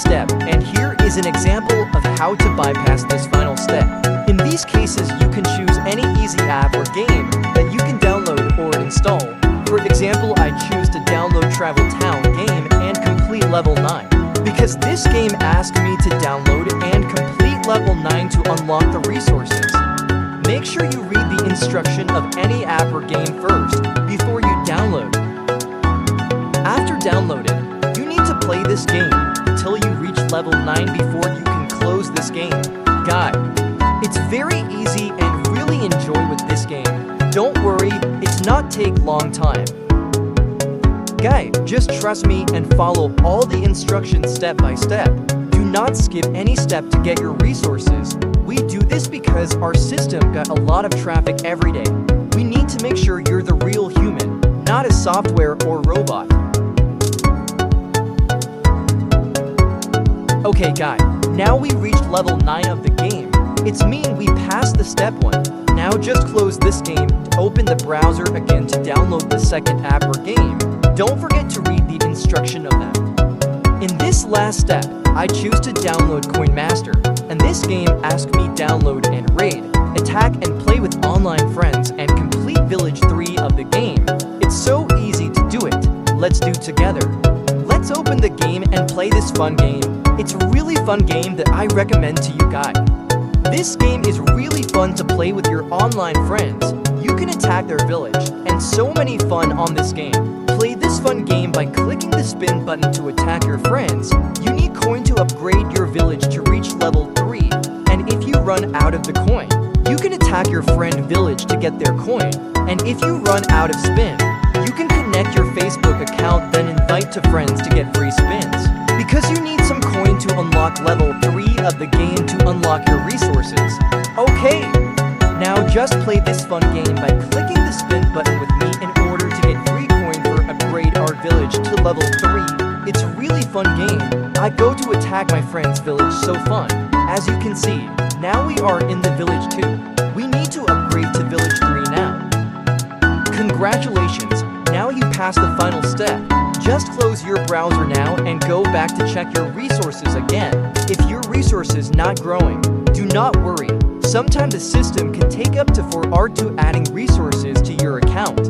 step, and here is an example of how to bypass this final step. In these cases, you can choose any easy app or game that you can download or install. For example, I choose to download Travel Town game and complete level 9. Because this game asked me to download and complete level 9 to unlock the resources. Make sure you read the instruction of any app or game first before you download. After downloading, you need to play this game until you reach level 9 before you can close this game. Guys, it's very easy and really enjoy with this game. Don't worry, it's not take long time. Guys, just trust me and follow all the instructions step by step. Do not skip any step to get your resources. We do this because our system got a lot of traffic every day. We need to make sure you're the real human, not a software or robot. Okay guys, now we reached level 9 of the game. It's mean we passed the step 1. Now just close this game to open the browser again to download the second app or game. Don't forget to read the instruction of that. In this last step, I choose to download Coin Master, and this game asks me download and raid, attack and play with online friends and complete Village 3 of the game. It's so easy to do it. Let's do together. Let's open the game and play this fun game. It's a really fun game that I recommend to you guys. This game is really fun to play with your online friends. You can attack their village, and so many fun on this game. Play this fun game by clicking the spin button to attack your friends. You need coin to upgrade your village to reach level 3, and if you run out of the coin, you can attack your friend village to get their coin, and if you run out of spin, you can connect your Facebook account then invite to friends to get free spins. Because you need some coin to unlock level 3 of the game to unlock your resources. Okay, now just play this fun game by clicking the spin button with me in order to get free coin for upgrade our village to level 3. It's a really fun game. I go to attack my friend's village, so fun. As you can see, now we are in the village 2. We need to upgrade to village 3 now. Congratulations, now you passed the final step. Just close your browser now and go back to check your resources again. If your resources not growing, do not worry. Sometimes the system can take up to 4 hours to adding resources to your account.